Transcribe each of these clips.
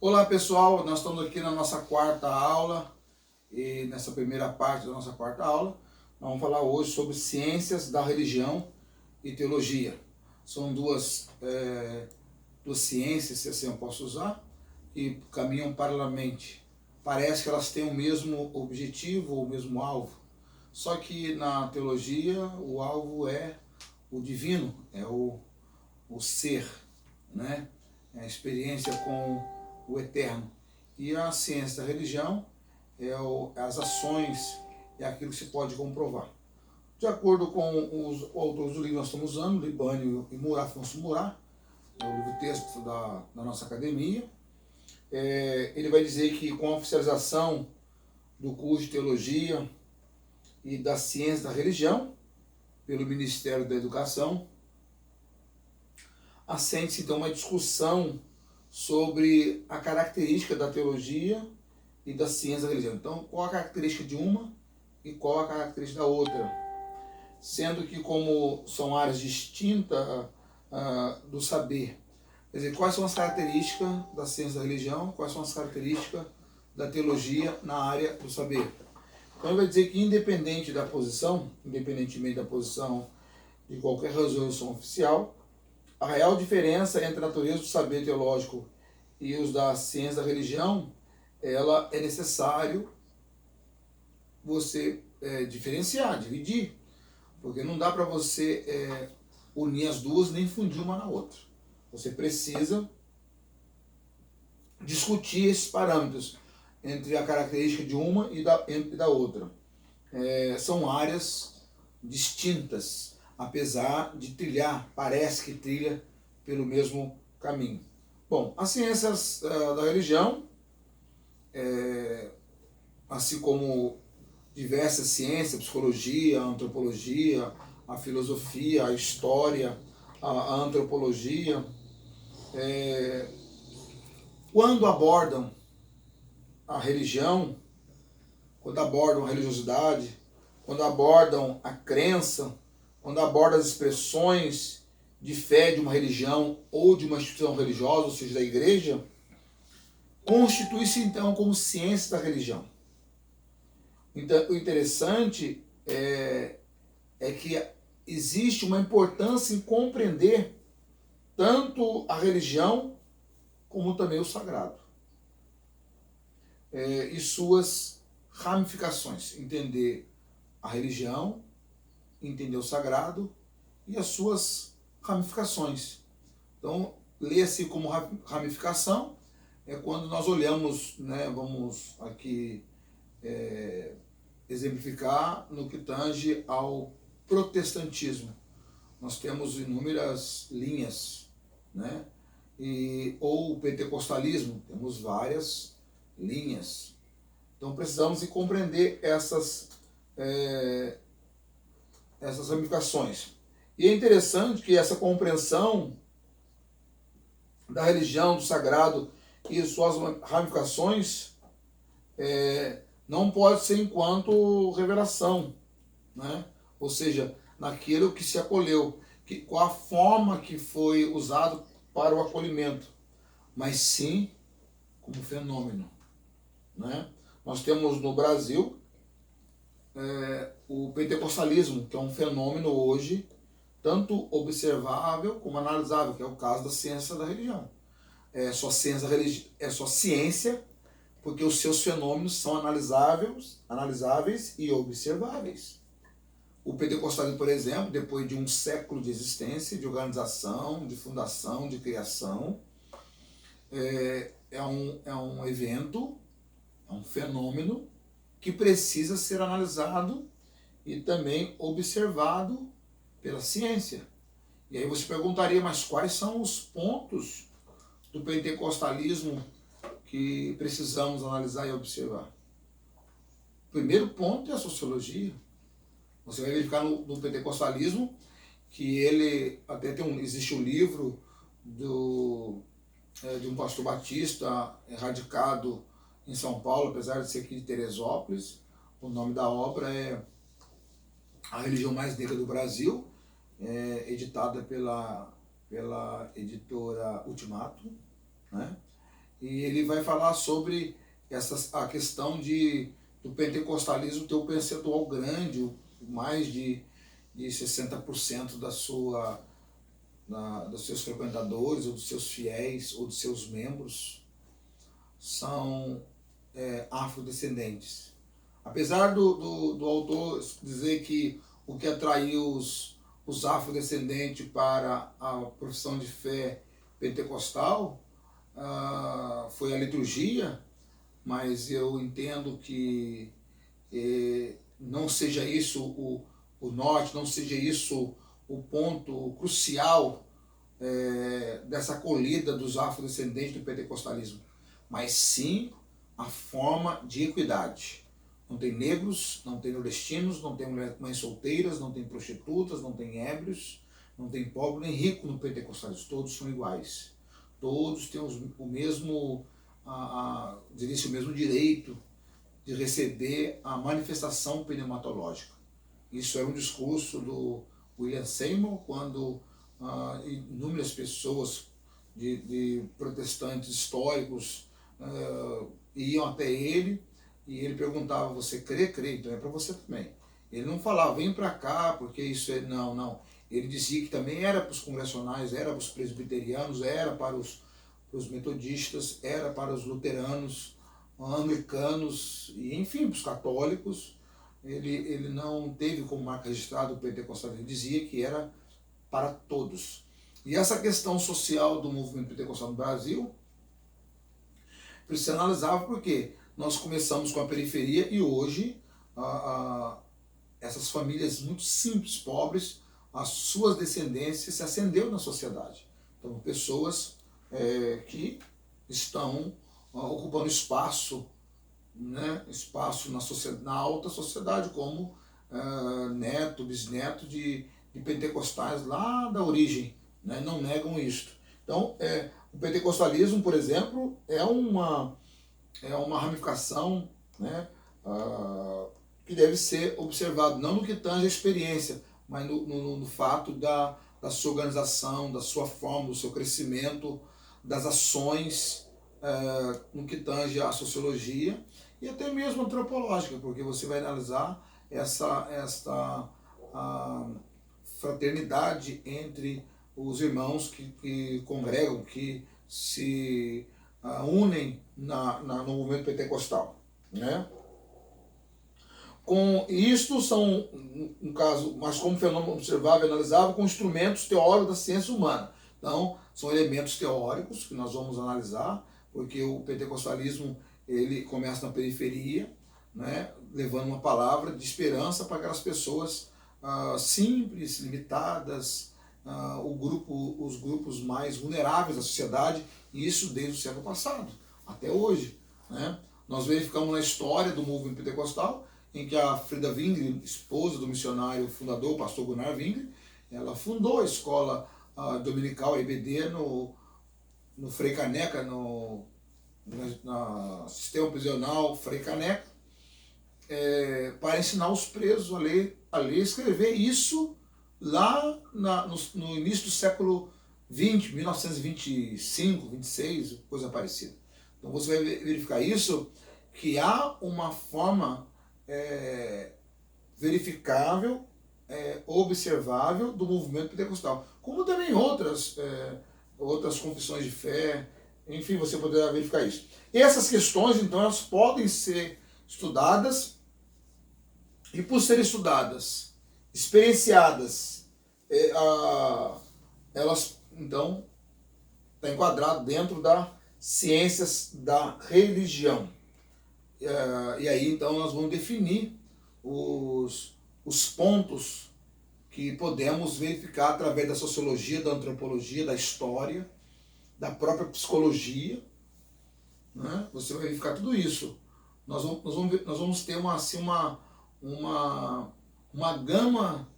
Olá pessoal, nós estamos aqui na nossa quarta aula e nessa primeira parte da nossa quarta aula nós vamos falar hoje sobre ciências da religião e teologia. São duas ciências, se assim eu posso usar, que caminham paralelamente. Parece que elas têm o mesmo objetivo ou o mesmo alvo, só que na teologia o alvo é o divino, é o ser, né? É a experiência com o eterno. E a ciência da religião é as ações, é aquilo que se pode comprovar. De acordo com os autores do livro que nós estamos usando, Libânio e Afonso Murat, é o livro-texto da nossa academia, ele vai dizer que com a oficialização do curso de Teologia e da Ciência da Religião, pelo Ministério da Educação, assente-se então uma discussão sobre a característica da teologia e da ciência da religião. Então, qual a característica de uma e qual a característica da outra? Sendo que, como são áreas distintas do saber, quer dizer, quais são as características da ciência da religião, quais são as características da teologia na área do saber. Então, ele vai dizer que, independentemente da posição de qualquer resolução oficial, a real diferença entre a natureza do saber teológico e os da ciência da religião, ela é necessário você diferenciar, dividir, porque não dá para você unir as duas nem fundir uma na outra. Você precisa discutir esses parâmetros entre a característica de uma e da outra. São áreas distintas, apesar de trilhar, parece que trilha pelo mesmo caminho. Bom, as ciências da religião, assim como diversas ciências, psicologia, a antropologia, a filosofia, a história, a antropologia, quando abordam a religião, quando abordam a religiosidade, quando abordam a crença, quando abordam as expressões de fé de uma religião ou de uma instituição religiosa, ou seja, da igreja, constitui-se então como ciência da religião. Então, o interessante é que existe uma importância em compreender tanto a religião como também o sagrado e suas ramificações. Entender a religião, entender o sagrado e as suas ramificações. Então, lê-se como ramificação é quando nós olhamos, né, vamos aqui exemplificar no que tange ao protestantismo. Nós temos inúmeras linhas, né? Ou o pentecostalismo, temos várias linhas. Então precisamos de compreender essas ramificações. E é interessante que essa compreensão da religião, do sagrado e suas ramificações não pode ser enquanto revelação, né? Ou seja, naquilo que se acolheu, com a forma que foi usado para o acolhimento, mas sim como fenômeno, né? Nós temos no Brasil o pentecostalismo, que é um fenômeno hoje tanto observável como analisável, que é o caso da ciência da religião. É só ciência, porque os seus fenômenos são analisáveis e observáveis. O pentecostalismo, por exemplo, depois de um século de existência, de organização, de fundação, de criação, é um evento, é um fenômeno que precisa ser analisado e também observado pela ciência. E aí você perguntaria, mas quais são os pontos do pentecostalismo que precisamos analisar e observar? O primeiro ponto é a sociologia. Você vai verificar no pentecostalismo que ele até existe um livro de um pastor batista radicado em São Paulo, apesar de ser aqui de Teresópolis. O nome da obra é A Religião Mais Negra do Brasil, editada pela editora Ultimato, né? e ele vai falar sobre a questão do pentecostalismo ter um percentual grande, mais de 60% dos seus frequentadores, ou dos seus fiéis, ou dos seus membros, são afrodescendentes. Apesar do autor dizer que o que atraiu os afrodescendentes para a profissão de fé pentecostal foi a liturgia, mas eu entendo que não seja isso o norte, não seja isso o ponto crucial dessa acolhida dos afrodescendentes do pentecostalismo, mas sim a forma de equidade. Não tem negros, não tem nordestinos, não tem mães solteiras, não tem prostitutas, não tem ébrios, não tem pobre nem rico no pentecostalismo. Todos são iguais. Todos têm o mesmo, diria-se, o mesmo direito de receber a manifestação pneumatológica. Isso é um discurso do William Seymour, quando inúmeras pessoas de protestantes históricos iam até ele, e ele perguntava: você crê? Crê, então é para você também. Ele não falava: vem para cá, porque isso é... Não. Ele dizia que também era para os congressionais, era para os presbiterianos, era para os metodistas, era para os luteranos, anglicanos, e enfim, para os católicos. Ele não teve como marca registrada o pentecostal, ele dizia que era para todos. E essa questão social do movimento pentecostal no Brasil precisa analisar, porque nós começamos com a periferia e hoje essas famílias muito simples, pobres, as suas descendências se ascendeu na sociedade. Então, pessoas que estão ocupando espaço, né, espaço na alta sociedade, como neto, bisneto de pentecostais lá da origem, né, não negam isto. Então, o pentecostalismo, por exemplo, é uma ramificação, né, que deve ser observado, não no que tange a experiência, mas no fato da sua organização, da sua forma, do seu crescimento, das ações, no que tange a sociologia e até mesmo antropológica, porque você vai analisar esta fraternidade entre os irmãos que congregam, que se unem no movimento pentecostal, né? Com isto são, um caso, mas como fenômeno observável e analisável, com instrumentos teóricos da ciência humana. Então, são elementos teóricos que nós vamos analisar, porque o pentecostalismo ele começa na periferia, né, levando uma palavra de esperança para aquelas pessoas simples, limitadas, os grupos mais vulneráveis da sociedade, e isso desde o século passado até hoje, né? Nós verificamos na história do movimento pentecostal, em que a Frida Wingre, esposa do missionário fundador, o pastor Gunnar Wingre, ela fundou a escola dominical EBD no Frei Caneca, no sistema prisional Frei Caneca, para ensinar os presos a ler e escrever. Isso lá no início do século XX, 1925, 26, coisa parecida. Então você vai verificar isso, que há uma forma verificável, observável do movimento pentecostal, como também outras confissões de fé, enfim, você poderá verificar isso. E essas questões, então, elas podem ser estudadas, e por serem estudadas, experienciadas, elas, então, estão enquadradas dentro das ciências da religião. E aí, então, nós vamos definir os pontos que podemos verificar através da sociologia, da antropologia, da história, da própria psicologia, né? Você vai verificar tudo isso. Nós vamos ter uma gama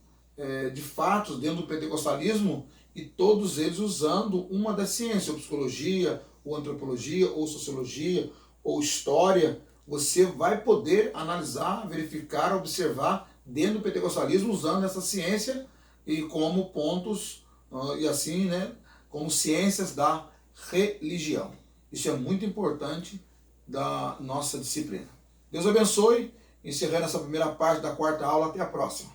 de fatos dentro do pentecostalismo, e todos eles usando uma das ciências, ou psicologia, ou antropologia, ou sociologia, ou história. Você vai poder analisar, verificar, observar dentro do pentecostalismo, usando essa ciência e como pontos, e assim, né, como ciências da religião. Isso é muito importante da nossa disciplina. Deus abençoe. Encerrando essa primeira parte da quarta aula. Até a próxima.